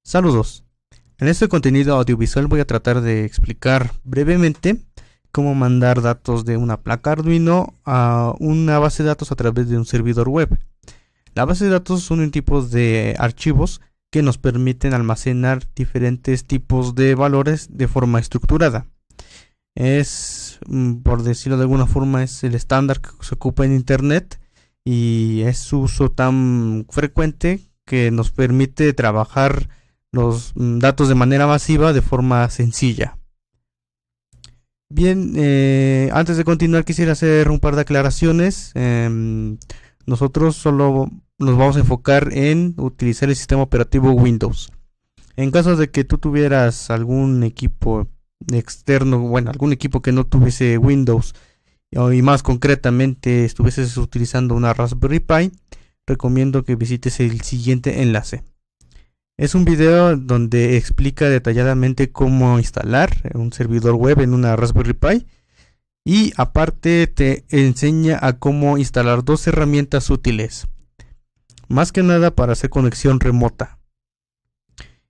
Saludos. En este contenido audiovisual voy a tratar de explicar brevemente cómo mandar datos de una placa Arduino a una base de datos a través de un servidor web. La base de datos son un tipo de archivos que nos permiten almacenar diferentes tipos de valores de forma estructurada. Es, por decirlo de alguna forma, es el estándar que se ocupa en Internet y es su uso tan frecuente que nos permite trabajar los datos de manera masiva de forma sencilla. Bien, antes de continuar quisiera hacer un par de aclaraciones. Nosotros solo nos vamos a enfocar en utilizar el sistema operativo Windows. En caso de que tú tuvieras algún equipo externo, bueno, algún equipo que no tuviese Windows y más concretamente estuvieses utilizando una Raspberry Pi, recomiendo que visites el siguiente enlace. Es un video donde explica detalladamente cómo instalar un servidor web en una Raspberry Pi y aparte te enseña a cómo instalar dos herramientas útiles, más que nada para hacer conexión remota.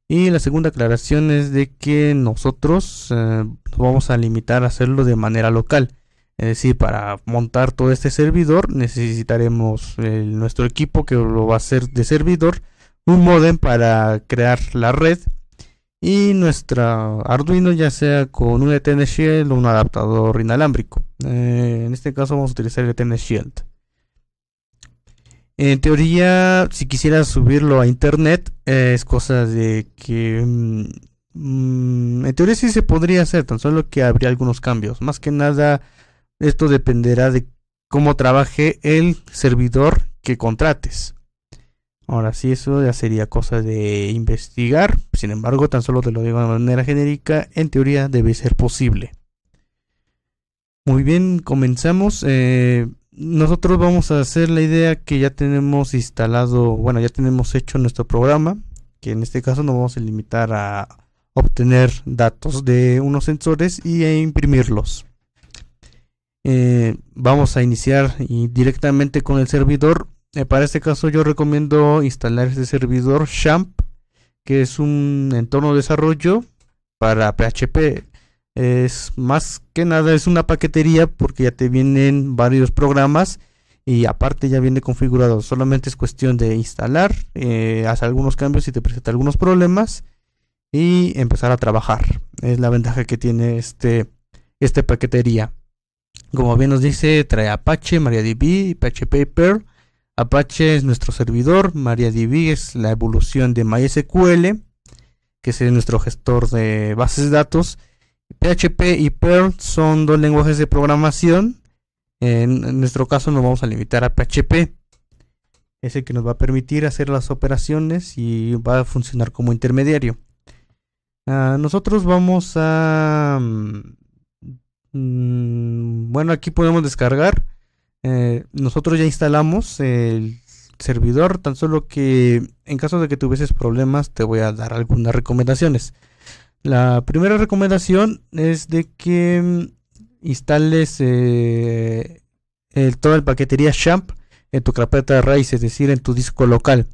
Y la segunda aclaración es de que nosotros nos vamos a limitar a hacerlo de manera local. Es decir, para montar todo este servidor necesitaremos nuestro equipo que lo va a hacer de servidor, un módem para crear la red y nuestra Arduino ya sea con un Ethernet Shield o un adaptador inalámbrico. En este caso vamos a utilizar el Ethernet Shield. En teoría, si quisieras subirlo a internet, es cosa de que en teoría sí se podría hacer, tan solo que habría algunos cambios. Más que nada, esto dependerá de cómo trabaje el servidor que contrates. Ahora sí, eso ya sería cosa de investigar. Sin embargo, tan solo te lo digo de manera genérica, en teoría debe ser posible. Muy bien, comenzamos. Nosotros vamos a hacer la idea que ya tenemos instalado, bueno, ya tenemos hecho nuestro programa, que en este caso nos vamos a limitar a obtener datos de unos sensores y a imprimirlos. Vamos a iniciar directamente con el servidor. Para este caso yo recomiendo instalar este servidor XAMPP, que es un entorno de desarrollo para PHP. Es más que nada es una paquetería porque ya te vienen varios programas y aparte ya viene configurado. Solamente es cuestión de instalar, hacer algunos cambios si te presenta algunos problemas y empezar a trabajar. Es la ventaja que tiene este paquetería. Como bien nos dice, trae Apache, MariaDB, PHP y Perl. Apache es nuestro servidor, MariaDB es la evolución de MySQL, que es nuestro gestor de bases de datos. PHP y Perl son dos lenguajes de programación. En nuestro caso nos vamos a limitar a PHP. Es el que nos va a permitir hacer las operaciones y va a funcionar como intermediario. Nosotros vamos a... bueno, aquí podemos descargar. Nosotros ya instalamos el servidor, tan solo que en caso de que tuvieses problemas te voy a dar algunas recomendaciones. La primera recomendación es de que instales toda la paquetería XAMPP en tu carpeta de raíz, es decir, en tu disco local,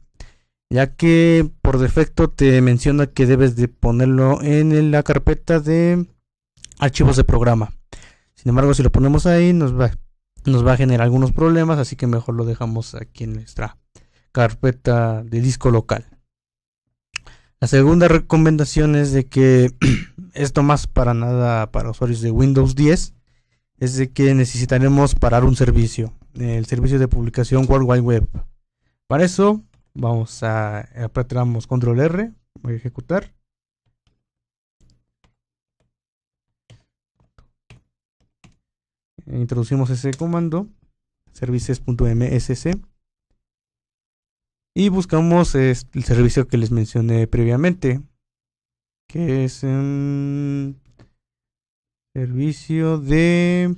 ya que por defecto te menciona que debes de ponerlo en la carpeta de archivos de programa. Sin embargo, si lo ponemos ahí nos va a generar algunos problemas, así que mejor lo dejamos aquí en nuestra carpeta de disco local. La segunda recomendación es de que esto más para nada para usuarios de Windows 10 es de que necesitaremos parar un servicio, el servicio de publicación World Wide Web. Para eso vamos a apretamos control R, voy a ejecutar. Introducimos ese comando services.msc y buscamos el servicio que les mencioné previamente, que es un servicio de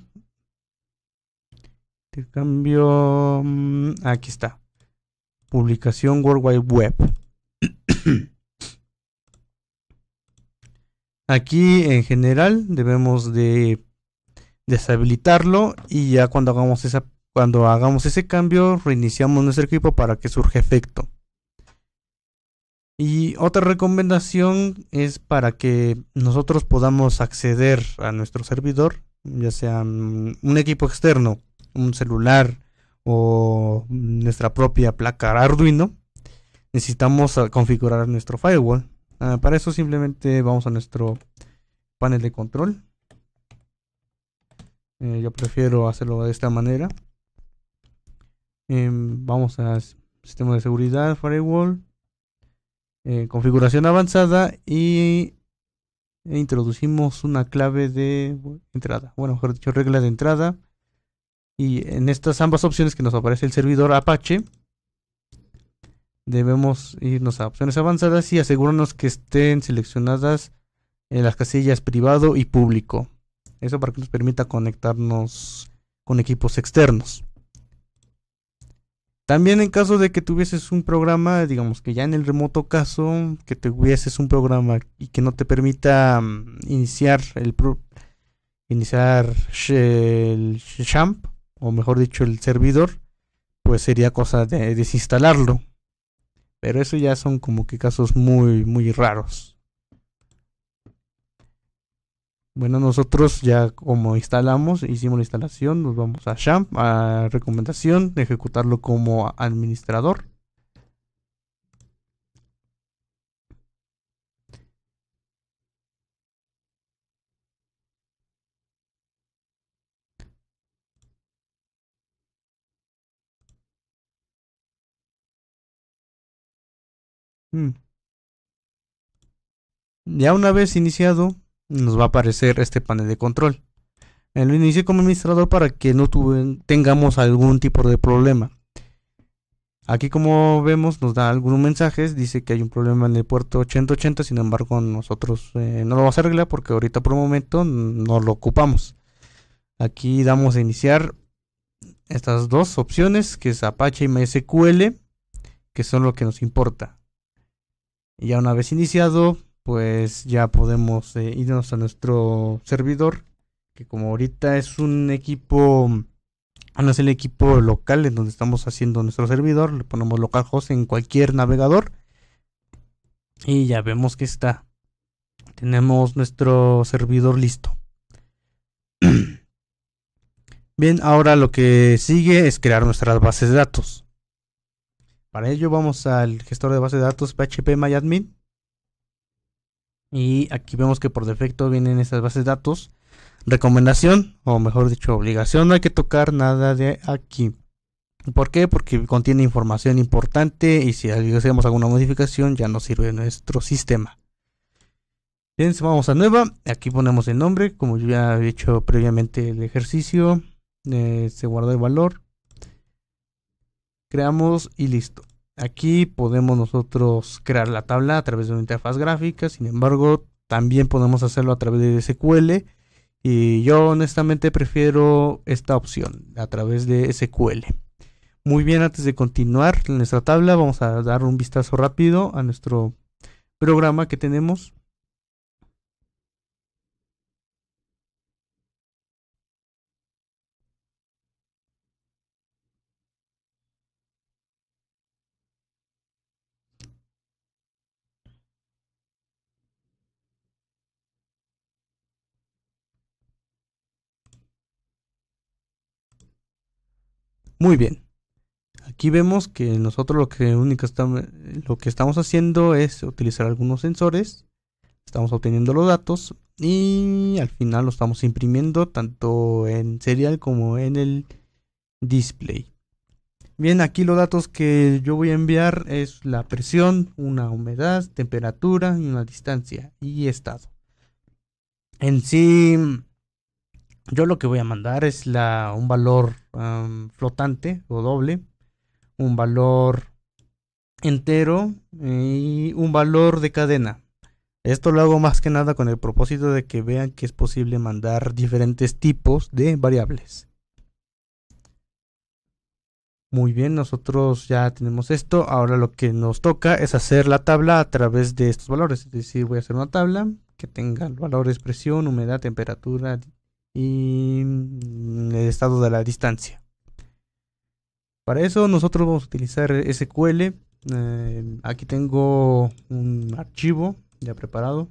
intercambio. Aquí está, publicación World Wide Web. Aquí en general debemos de deshabilitarlo y ya cuando hagamos ese cambio reiniciamos nuestro equipo para que surja efecto. Y otra recomendación es para que nosotros podamos acceder a nuestro servidor, ya sea un equipo externo, un celular o nuestra propia placa Arduino. Necesitamos configurar nuestro firewall. Para eso simplemente vamos a nuestro panel de control. Yo prefiero hacerlo de esta manera. Vamos a sistema de seguridad, firewall, configuración avanzada y introducimos una clave de entrada. Bueno, mejor dicho, regla de entrada. Y en estas ambas opciones que nos aparece el servidor Apache, debemos irnos a opciones avanzadas y asegurarnos que estén seleccionadas en las casillas privado y público. Eso para que nos permita conectarnos con equipos externos. También en caso de que tuvieses un programa, digamos que ya en el remoto caso, que tuvieses un programa y que no te permita iniciar el champ, o mejor dicho el servidor, pues sería cosa de desinstalarlo. Pero eso ya son como que casos muy, muy raros. Bueno, nosotros ya como instalamos, hicimos la instalación, nos vamos a champ, a recomendación de ejecutarlo como administrador. Ya una vez iniciado, nos va a aparecer este panel de control. Lo inicié como administrador para que no tengamos algún tipo de problema. Aquí como vemos nos da algunos mensajes, dice que hay un problema en el puerto 8080, sin embargo nosotros no lo vamos a arreglar porque ahorita por el momento no lo ocupamos. Aquí damos a iniciar estas dos opciones, que es Apache y MySQL, que son lo que nos importa. Y ya una vez iniciado, pues ya podemos irnos a nuestro servidor, que como ahorita es un equipo, no es el equipo local en donde estamos haciendo nuestro servidor, le ponemos localhost en cualquier navegador y ya vemos que está. Tenemos nuestro servidor listo. Bien, ahora lo que sigue es crear nuestras bases de datos. Para ello vamos al gestor de base de datos phpMyAdmin. Y aquí vemos que por defecto vienen estas bases de datos. Recomendación, o mejor dicho obligación, no hay que tocar nada de aquí. ¿Por qué? Porque contiene información importante y si hacemos alguna modificación ya no sirve nuestro sistema. Bien, vamos a nueva. Aquí ponemos el nombre, como yo ya he hecho previamente el ejercicio. Se guarda el valor. Creamos y listo. Aquí podemos nosotros crear la tabla a través de una interfaz gráfica. Sin embargo, también podemos hacerlo a través de SQL. Y yo honestamente prefiero esta opción, a través de SQL. Muy bien, antes de continuar en nuestra tabla, vamos a dar un vistazo rápido a nuestro programa que tenemos. Muy bien. Aquí vemos que nosotros lo que estamos haciendo es utilizar algunos sensores. Estamos obteniendo los datos y al final lo estamos imprimiendo tanto en serial como en el display. Bien, aquí los datos que yo voy a enviar es la presión, una humedad, temperatura y una distancia y estado. En sí, yo lo que voy a mandar es un valor flotante o doble, un valor entero y un valor de cadena. Esto lo hago más que nada con el propósito de que vean que es posible mandar diferentes tipos de variables. Muy bien, nosotros ya tenemos esto. Ahora lo que nos toca es hacer la tabla a través de estos valores. Es decir, voy a hacer una tabla que tenga valores presión, humedad, temperatura y el estado de la distancia. Para eso nosotros vamos a utilizar SQL. Aquí tengo un archivo ya preparado.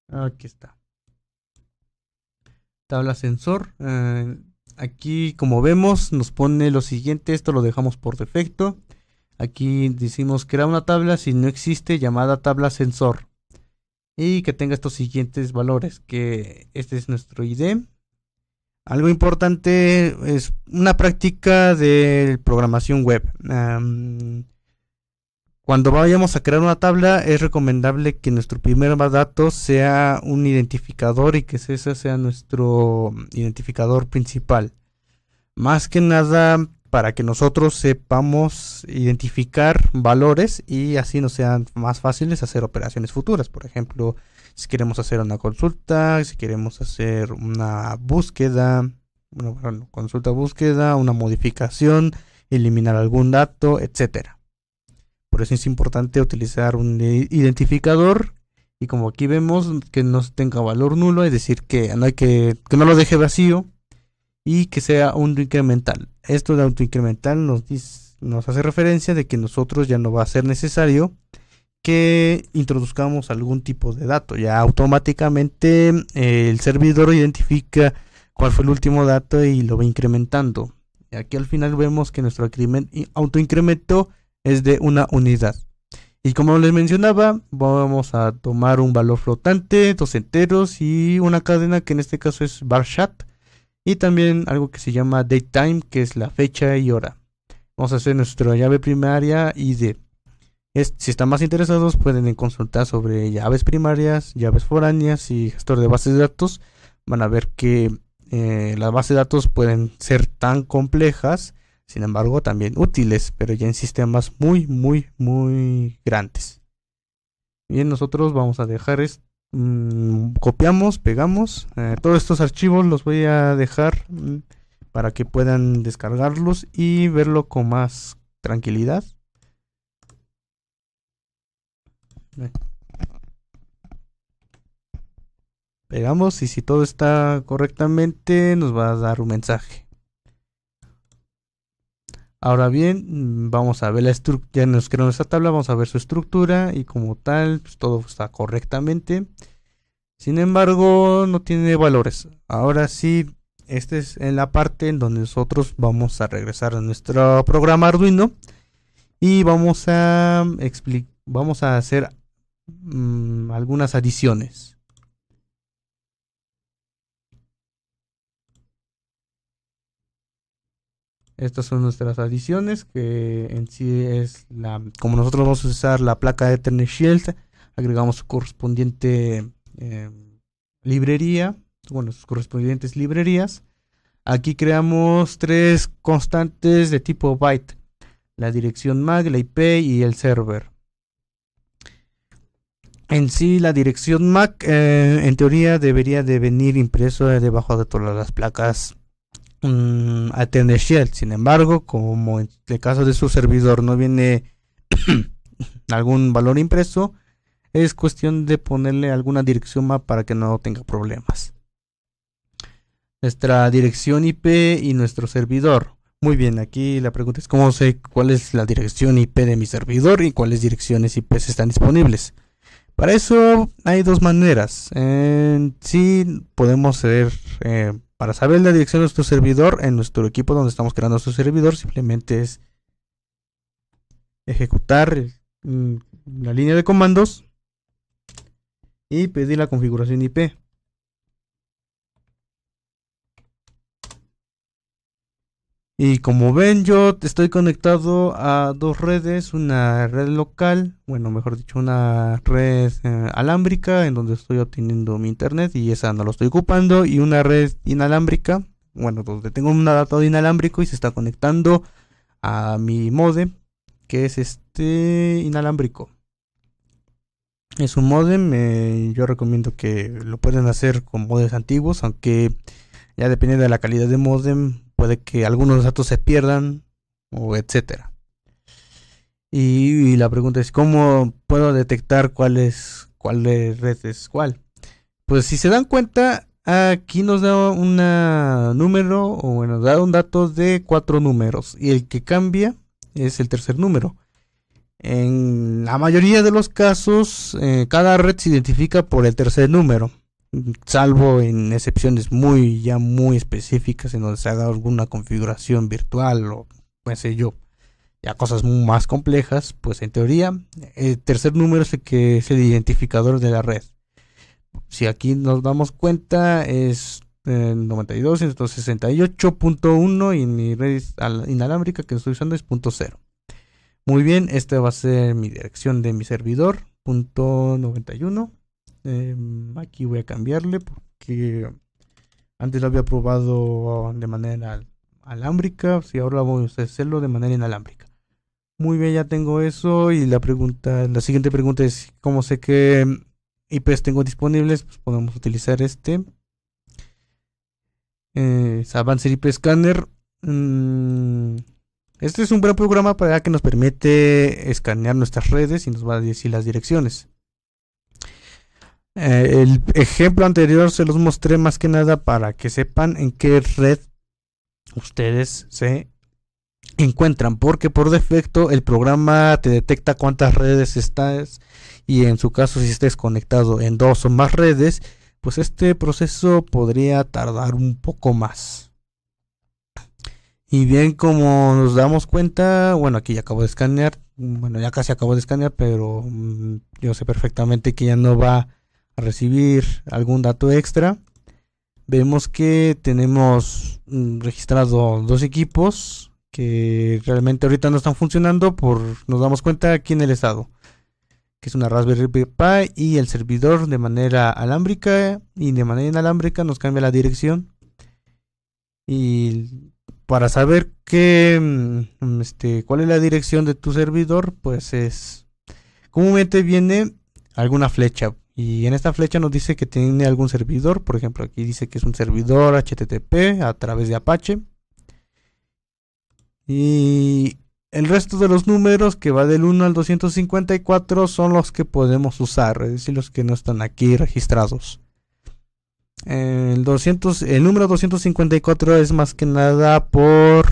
Aquí está. Tabla sensor. Aquí, como vemos, nos pone lo siguiente. Esto lo dejamos por defecto. Aquí decimos crear una tabla si no existe, llamada tabla sensor. Y que tenga estos siguientes valores. Que este es nuestro ID. Algo importante es una práctica de programación web. Cuando vayamos a crear una tabla, es recomendable que nuestro primer dato sea un identificador y que ese sea nuestro identificador principal. Más que nada para que nosotros sepamos identificar valores y así nos sean más fáciles hacer operaciones futuras. Por ejemplo, si queremos hacer una consulta, si queremos hacer una búsqueda, consulta, búsqueda, una modificación, eliminar algún dato, etcétera. Por eso es importante utilizar un identificador y como aquí vemos que no tenga valor nulo, es decir, que no lo deje vacío y que sea autoincremental. Esto de autoincremental nos hace referencia de que nosotros ya no va a ser necesario que introduzcamos algún tipo de dato. Ya automáticamente el servidor identifica cuál fue el último dato y lo va incrementando. Y aquí al final vemos que nuestro autoincremento es de una unidad. Y como les mencionaba, vamos a tomar un valor flotante, 2 enteros y una cadena que en este caso es varchar. Y también algo que se llama datetime, que es la fecha y hora. Vamos a hacer nuestra llave primaria ID. Si están más interesados pueden consultar sobre llaves primarias, llaves foráneas y gestor de bases de datos. Van a ver que las bases de datos pueden ser tan complejas, sin embargo también útiles, pero ya en sistemas muy grandes. Bien, nosotros vamos a dejar esto. Copiamos, pegamos. Todos estos archivos los voy a dejar para que puedan descargarlos y verlo con más tranquilidad. Pegamos y si todo está correctamente nos va a dar un mensaje. Ahora bien, vamos a ver la estructura. Ya nos creó esta tabla, vamos a ver su estructura y como tal, pues todo está correctamente. Sin embargo, no tiene valores. Ahora sí, esta es en la parte en donde nosotros vamos a regresar a nuestro programa Arduino y vamos a hacer algunas adiciones. Estas son nuestras adiciones, que en sí es como nosotros vamos a usar la placa de Ethernet Shield, agregamos su correspondiente librería, sus correspondientes librerías. Aquí creamos 3 constantes de tipo byte, la dirección MAC, la IP y el server. En sí, la dirección MAC en teoría debería de venir impreso debajo de todas las placas Ethernet Shield. Sin embargo, como en el caso de su servidor no viene algún valor impreso, es cuestión de ponerle alguna dirección MAC para que no tenga problemas. Nuestra dirección IP y nuestro servidor. Muy bien, aquí la pregunta es cómo sé cuál es la dirección IP de mi servidor y cuáles direcciones IP están disponibles. Para eso hay 2 maneras. Sí podemos hacer para saber la dirección de nuestro servidor en nuestro equipo donde estamos creando nuestro servidor, simplemente es ejecutar la línea de comandos y pedir la configuración IP. Y como ven, yo estoy conectado a 2 redes, una red local, mejor dicho, una red alámbrica en donde estoy obteniendo mi internet y esa no lo estoy ocupando, y una red inalámbrica, donde tengo un adaptador inalámbrico y se está conectando a mi modem, que es este inalámbrico. Es un modem, yo recomiendo que lo pueden hacer con modems antiguos, aunque ya dependiendo de la calidad de modem puede que algunos datos se pierdan o etcétera. Y la pregunta es ¿cómo puedo detectar cuál red es cuál? Pues si se dan cuenta, aquí nos da un número, o bueno, da un dato de 4 números, y el que cambia es el tercer número. En la mayoría de los casos, cada red se identifica por el tercer número, salvo en excepciones muy específicas en donde se haga alguna configuración virtual o qué sé yo, ya cosas más complejas. Pues en teoría el tercer número es el que es el identificador de la red. Si aquí nos damos cuenta es 92.168.1 y mi red inalámbrica que estoy usando es .0. Muy bien, esta va a ser mi dirección de mi servidor, .91. Aquí voy a cambiarle porque antes lo había probado de manera alámbrica, si ahora vamos a hacerlo de manera inalámbrica. Muy bien, ya tengo eso. Y la siguiente pregunta es ¿cómo sé qué IPs tengo disponibles? Pues podemos utilizar Advanced IP Scanner. Este es un buen programa para que nos permite escanear nuestras redes y nos va a decir las direcciones. El ejemplo anterior se los mostré más que nada para que sepan en qué red ustedes se encuentran, porque por defecto el programa te detecta cuántas redes estás, y en su caso si estés conectado en 2 o más redes, pues este proceso podría tardar un poco más. Y bien, como nos damos cuenta, bueno, aquí ya acabo de escanear, bueno, ya casi acabo de escanear, pero yo sé perfectamente que ya no va a recibir algún dato extra. Vemos que tenemos registrado 2 equipos que realmente ahorita no están funcionando, nos damos cuenta aquí en el estado, que es una Raspberry Pi y el servidor de manera alámbrica, y de manera inalámbrica nos cambia la dirección. Y para saber cuál es la dirección de tu servidor, pues comúnmente viene alguna flecha, y en esta flecha nos dice que tiene algún servidor. Por ejemplo, aquí dice que es un servidor HTTP a través de Apache, y el resto de los números, que va del 1 al 254, son los que podemos usar, es decir, los que no están aquí registrados. El número 254 es más que nada por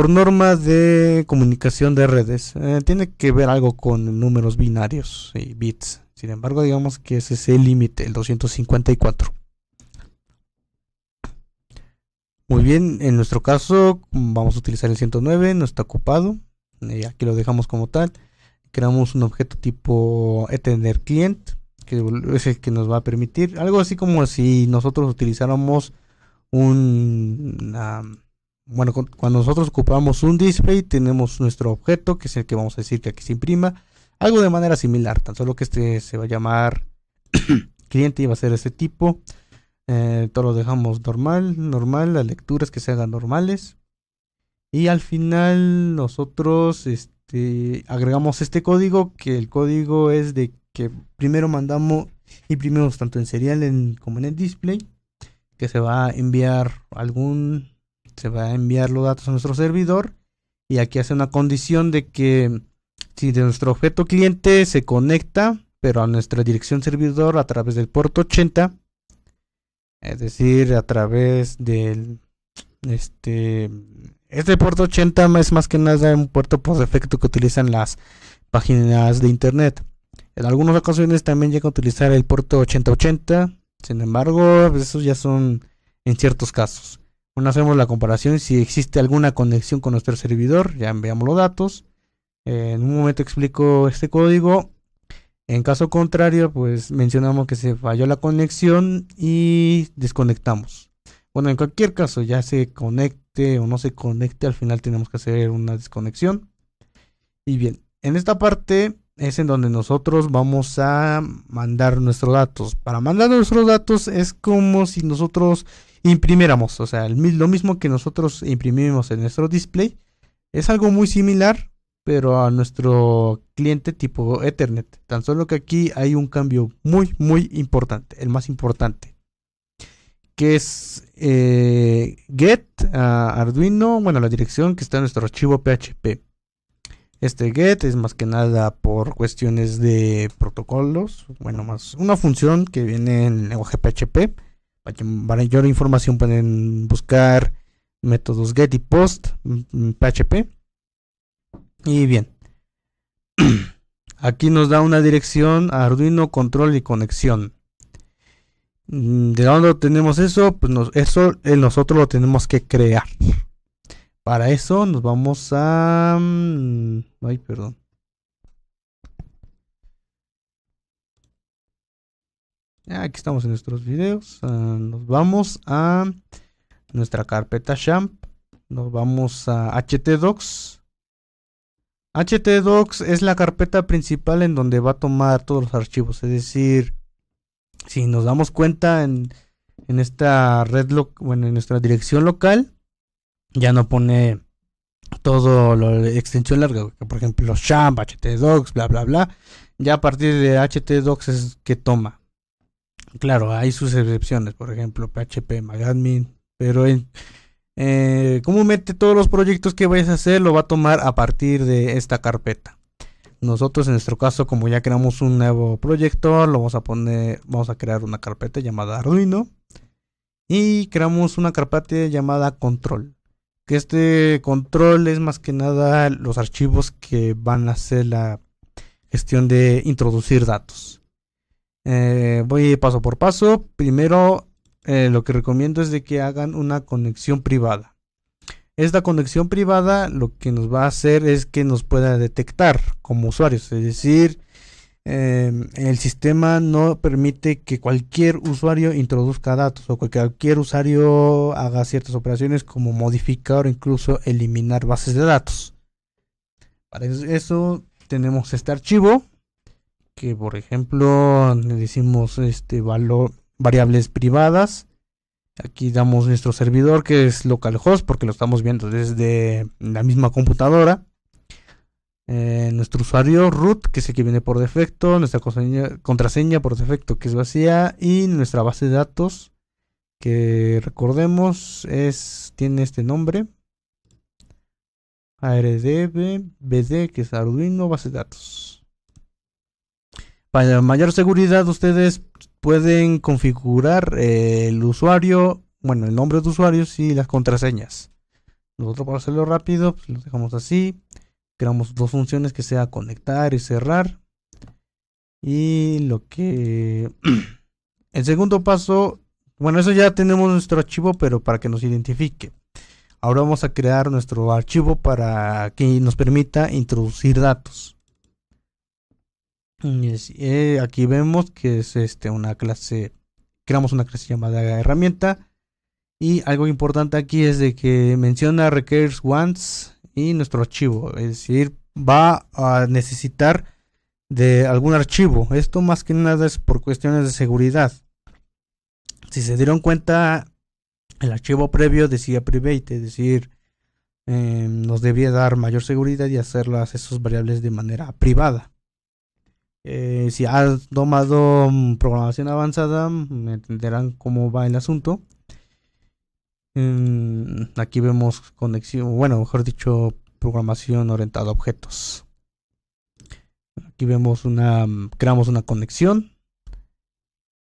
norma de comunicación de redes. Tiene que ver algo con números binarios y bits. Sin embargo, digamos que ese es el límite, el 254. Muy bien, en nuestro caso vamos a utilizar el 109, no está ocupado. Aquí lo dejamos como tal. Creamos un objeto tipo Ethernet Client, que es el que nos va a permitir algo así como si nosotros utilizáramos bueno, cuando nosotros ocupamos un display, tenemos nuestro objeto, que es el que vamos a decir que aquí se imprima. Algo de manera similar, tan solo que este se va a llamar cliente y va a ser este tipo. Todo lo dejamos normal, las lecturas que se hagan normales. Y al final nosotros agregamos este código, que el código es de que primero imprimimos tanto en serial como en el display, que se va a enviar los datos a nuestro servidor. Y aquí hace una condición de que si de nuestro objeto cliente se conecta, pero a nuestra dirección servidor a través del puerto 80, es decir, a través del este puerto 80 es más que nada un puerto por defecto que utilizan las páginas de internet. En algunas ocasiones también llega a utilizar el puerto 8080. Sin embargo, esos ya son en ciertos casos. Bueno, hacemos la comparación si existe alguna conexión con nuestro servidor. Ya enviamos los datos. En un momento explico este código. En caso contrario, pues mencionamos que se falló la conexión y desconectamos. Bueno, en cualquier caso, ya se conecte o no se conecte, al final tenemos que hacer una desconexión. Y bien, en esta parte es en donde nosotros vamos a mandar nuestros datos. Para mandar nuestros datos es como si nosotros imprimiéramos, o sea, lo mismo que nosotros imprimimos en nuestro display. Es algo muy similar, pero a nuestro cliente tipo Ethernet. Tan solo que aquí hay un cambio muy importante, el más importante, que es get Arduino, bueno, la dirección que está en nuestro archivo PHP. Este get es más que nada por cuestiones de protocolos, bueno, más una función que viene en el lenguaje PHP. Para mayor información pueden buscar métodos get y post PHP. Y bien, aquí nos da una dirección Arduino, control y conexión. ¿De dónde tenemos eso? Pues nosotros lo tenemos que crear. Para eso nos vamos a... Ay, perdón. Aquí estamos en nuestros videos. Nos vamos a nuestra carpeta XAMPP. Nos vamos a htdocs. htdocs es la carpeta principal en donde va a tomar todos los archivos. Es decir, si nos damos cuenta en esta red, en nuestra dirección local, ya no pone todo la extensión larga, por ejemplo los XAMPP, htdocs, bla bla bla. Ya a partir de htdocs es que toma. Claro, hay sus excepciones, por ejemplo PHP MyAdmin, pero comúnmente todos los proyectos que vayas a hacer lo va a tomar a partir de esta carpeta. Nosotros en nuestro caso, como ya creamos un nuevo proyecto, lo vamos a crear una carpeta llamada Arduino y creamos una carpeta llamada control. Que este control es más que nada los archivos que van a hacer la gestión de introducir datos. Voy paso por paso. Primero, lo que recomiendo es de que hagan una conexión privada. Esta conexión privada lo que nos va a hacer es que nos pueda detectar como usuarios. Es decir, el sistema no permite que cualquier usuario introduzca datos o que cualquier usuario haga ciertas operaciones como modificar o incluso eliminar bases de datos. Para eso tenemos este archivo que, por ejemplo, le decimos variables privadas. Aquí damos nuestro servidor, que es localhost, porque lo estamos viendo desde la misma computadora. Nuestro usuario root, que es el que viene por defecto. Nuestra contraseña por defecto, que es vacía. Y nuestra base de datos, que recordemos tiene este nombre: ARDBD, que es Arduino base de datos. Para mayor seguridad, ustedes pueden configurar el usuario, bueno, el nombre de usuarios y las contraseñas. Nosotros, para hacerlo rápido, pues lo dejamos así. Creamos dos funciones, que sea conectar y cerrar. Y el segundo paso, bueno, eso ya tenemos nuestro archivo, pero para que nos identifique. Ahora vamos a crear nuestro archivo para que nos permita introducir datos. Aquí vemos que es una clase. Creamos una clase llamada herramienta. Y algo importante aquí es de que menciona requires once y nuestro archivo. Es decir, va a necesitar de algún archivo. Esto más que nada es por cuestiones de seguridad. Si se dieron cuenta, el archivo previo decía private, es decir, nos debía dar mayor seguridad y hacer los accesos variables de manera privada. Si has tomado programación avanzada, me entenderán cómo va el asunto. Aquí vemos conexión, bueno, mejor dicho, programación orientada a objetos. Aquí vemos creamos una conexión.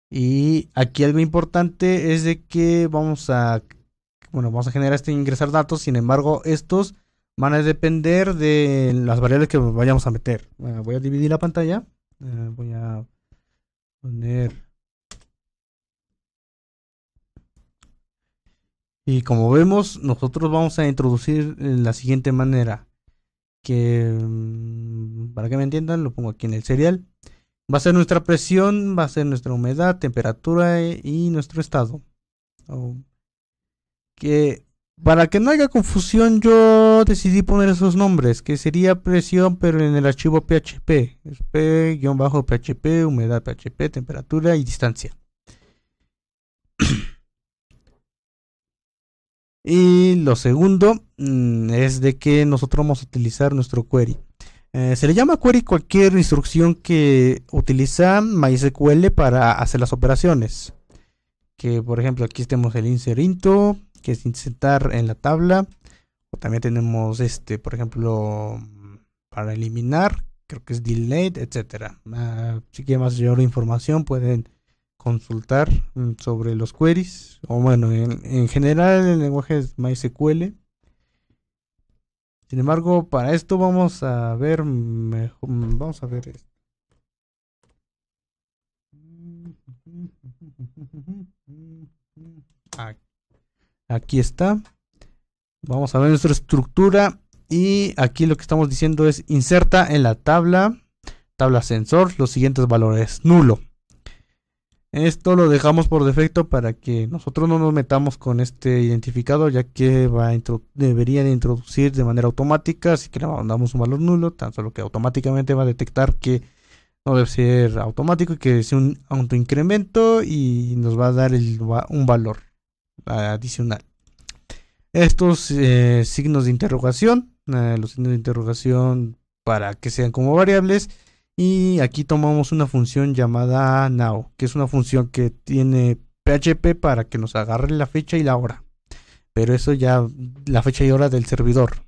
Y aquí algo importante es de que vamos a generar ingresar datos. Sin embargo, estos van a depender de las variables que vayamos a meter. Bueno, voy a dividir la pantalla. Voy a poner. Y como vemos, nosotros vamos a introducir la siguiente manera. Que para que me entiendan, lo pongo aquí en el serial. Va a ser nuestra presión, va a ser nuestra humedad, temperatura y nuestro estado. Para que no haya confusión, yo decidí poner esos nombres, que sería presión, pero en el archivo PHP. Es P-PHP, humedad PHP, temperatura y distancia. Y lo segundo es de que nosotros vamos a utilizar nuestro query. Se le llama query cualquier instrucción que utiliza MySQL para hacer las operaciones. Que por ejemplo aquí tenemos el insert into, que es insertar en la tabla. O también tenemos por ejemplo, para eliminar, creo que es delete, etcétera. Si quieren mayor información pueden consultar sobre los queries, o bueno, en general el lenguaje es MySQL. Sin embargo, para esto vamos a ver vamos a ver esto. Aquí está. Vamos a ver nuestra estructura y aquí lo que estamos diciendo es inserta en la tabla sensor los siguientes valores. Nulo. Esto lo dejamos por defecto para que nosotros no nos metamos con este identificador, ya que debería de introducir de manera automática. Así que le mandamos un valor nulo, tan solo que automáticamente va a detectar que no debe ser automático y que es un autoincremento y nos va a dar un valor adicional. Estos signos de interrogación, los signos de interrogación para que sean como variables. Y aquí tomamos una función llamada now, que es una función que tiene PHP para que nos agarre la fecha y la hora. Pero eso ya, la fecha y hora del servidor.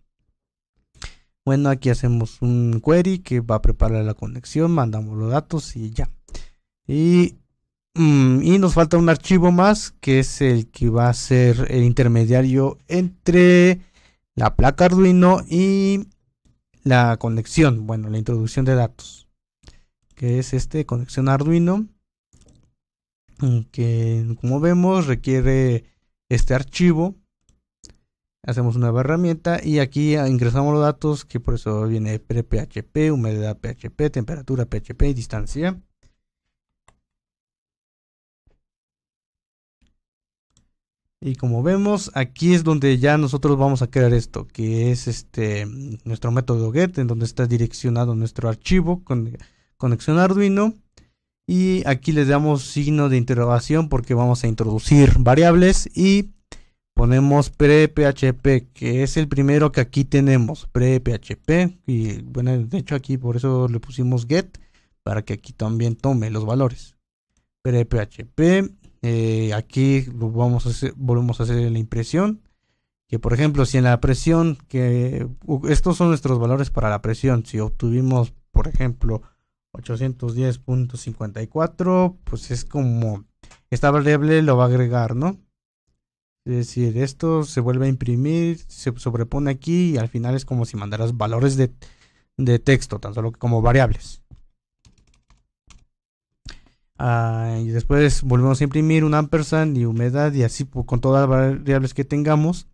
Bueno, aquí hacemos un query que va a preparar la conexión, mandamos los datos y ya. Y nos falta un archivo más, que es el que va a ser el intermediario entre la placa Arduino y la conexión, bueno, la introducción de datos, que es conexión Arduino, que como vemos requiere este archivo. Hacemos una nueva herramienta y aquí ingresamos los datos, que por eso viene pre-PHP, humedad PHP, temperatura PHP y distancia. Y como vemos, aquí es donde ya nosotros vamos a crear esto, que es nuestro método get, en donde está direccionado nuestro archivo con conexión Arduino. Y aquí les damos signo de interrogación porque vamos a introducir variables y ponemos pre-PHP, que es el primero que aquí tenemos, pre-PHP. Y bueno, de hecho aquí por eso le pusimos get, para que aquí también tome los valores. Pre-PHP. Aquí volvemos a hacer la impresión, que por ejemplo si en la presión, que estos son nuestros valores para la presión, si obtuvimos por ejemplo 810.54, pues es como esta variable lo va a agregar, ¿no? Es decir, esto se vuelve a imprimir, se sobrepone aquí y al final es como si mandaras valores de texto, tan solo que como variables. Y después volvemos a imprimir un ampersand y humedad y así con todas las variables que tengamos.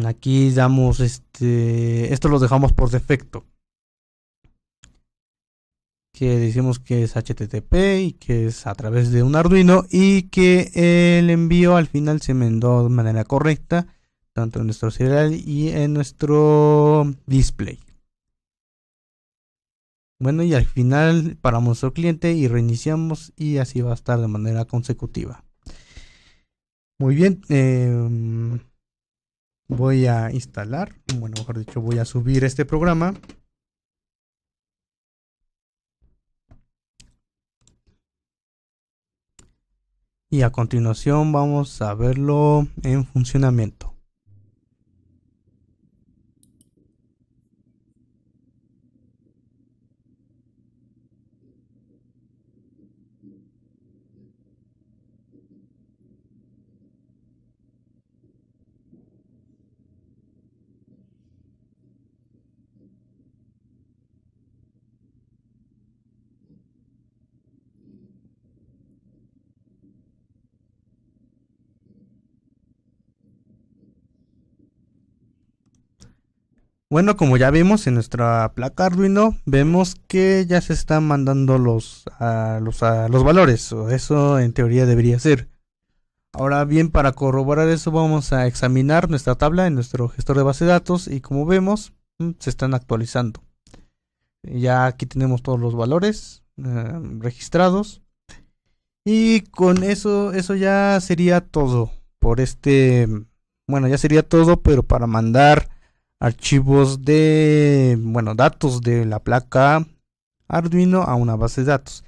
Aquí damos esto lo dejamos por defecto, que decimos que es HTTP y que es a través de un Arduino y que el envío al final se mandó de manera correcta, tanto en nuestro serial y en nuestro display. Bueno, y al final paramos nuestro cliente y reiniciamos y así va a estar de manera consecutiva. Muy bien, voy a instalar, bueno, mejor dicho, voy a subir este programa. Y a continuación vamos a verlo en funcionamiento. Bueno, como ya vimos en nuestra placa Arduino, vemos que ya se están mandando los valores, o eso en teoría debería ser. Ahora bien, para corroborar eso vamos a examinar nuestra tabla en nuestro gestor de base de datos y como vemos, se están actualizando. Ya aquí tenemos todos los valores registrados y con eso ya sería todo por bueno, ya sería todo, pero para mandar archivos datos de la placa Arduino a una base de datos.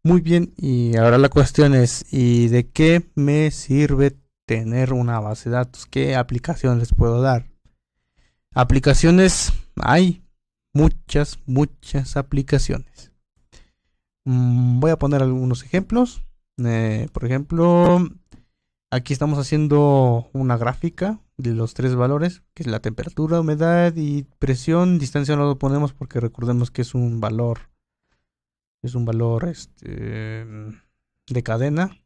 Muy bien, y ahora la cuestión es, ¿y de qué me sirve tener una base de datos? ¿Qué aplicación les puedo dar? Aplicaciones, hay muchas aplicaciones. Voy a poner algunos ejemplos. Por ejemplo, aquí estamos haciendo una gráfica de los tres valores, que es la temperatura, humedad y presión. Distancia no lo ponemos porque recordemos que es un valor de cadena.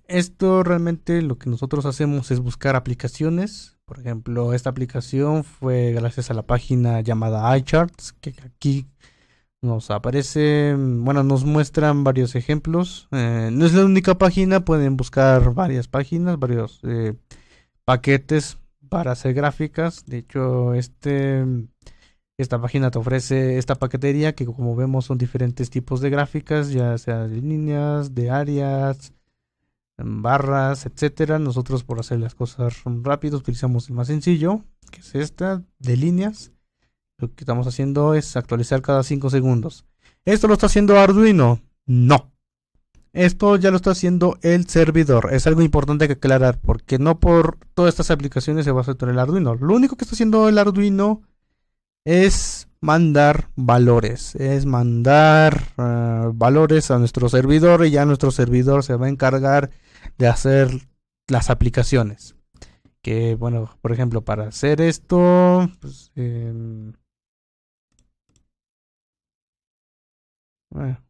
Esto realmente lo que nosotros hacemos es buscar aplicaciones. Por ejemplo, esta aplicación fue gracias a la página llamada iCharts, que aquí nos aparece, bueno, nos muestran varios ejemplos. No es la única página, pueden buscar varias páginas, varios paquetes para hacer gráficas. De hecho, esta página te ofrece esta paquetería que, como vemos, son diferentes tipos de gráficas, ya sea de líneas, de áreas, barras, etcétera. Nosotros, por hacer las cosas rápido, utilizamos el más sencillo, que es esta de líneas. Lo que estamos haciendo es actualizar cada 5 segundos. ¿Esto lo está haciendo Arduino? No. Esto ya lo está haciendo el servidor. Es algo importante que aclarar, porque no por todas estas aplicaciones se va a hacer el Arduino. Lo único que está haciendo el Arduino es mandar valores. Es mandar valores a nuestro servidor, y ya nuestro servidor se va a encargar de hacer las aplicaciones. Que bueno, por ejemplo, para hacer esto, pues,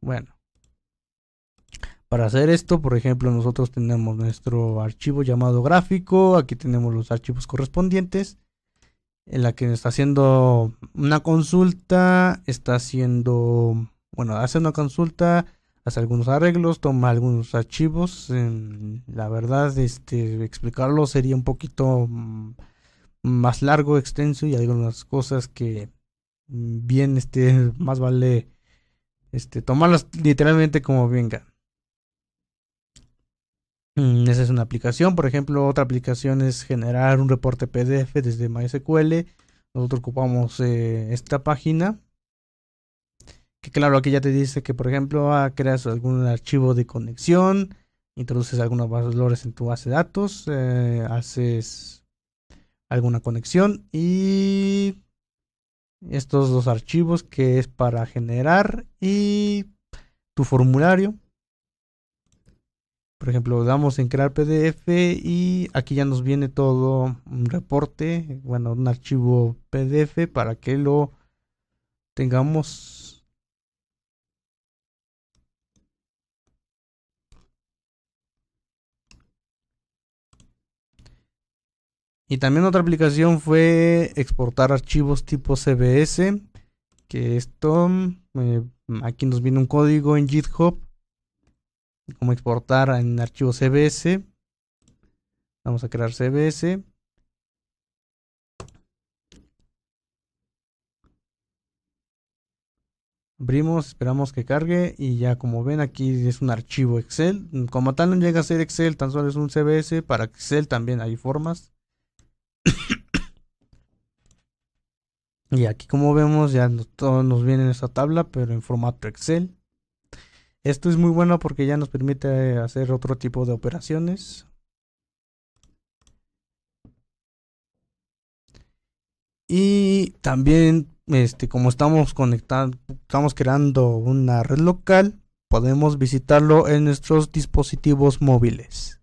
bueno, para hacer esto, por ejemplo, nosotros tenemos nuestro archivo llamado gráfico. Aquí tenemos los archivos correspondientes. En la que está haciendo una consulta, hace una consulta, hace algunos arreglos, toma algunos archivos. La verdad, explicarlo sería un poquito más largo, extenso, y hay algunas cosas que bien, más vale tomarlas literalmente como venga. Esa es una aplicación. Por ejemplo, otra aplicación es generar un reporte PDF desde MySQL. Nosotros ocupamos esta página, que claro, aquí ya te dice que, por ejemplo, creas algún archivo de conexión, introduces algunos valores en tu base de datos, haces alguna conexión, y estos dos archivos que es para generar y tu formulario. Por ejemplo, damos en crear PDF y aquí ya nos viene todo un reporte, bueno, un archivo PDF para que lo tengamos. Y también otra aplicación fue exportar archivos tipo CBS, que esto, aquí nos viene un código en GitHub, como exportar en archivo CBS. Vamos a crear CBS. Abrimos, esperamos que cargue, y ya como ven, aquí es un archivo Excel. Como tal no llega a ser Excel, tan solo es un CBS. Para Excel también hay formas. Y aquí, como vemos, ya todo nos viene en esta tabla, pero en formato Excel. Esto es muy bueno porque ya nos permite hacer otro tipo de operaciones. Y también, como estamos creando una red local, podemos visitarlo en nuestros dispositivos móviles.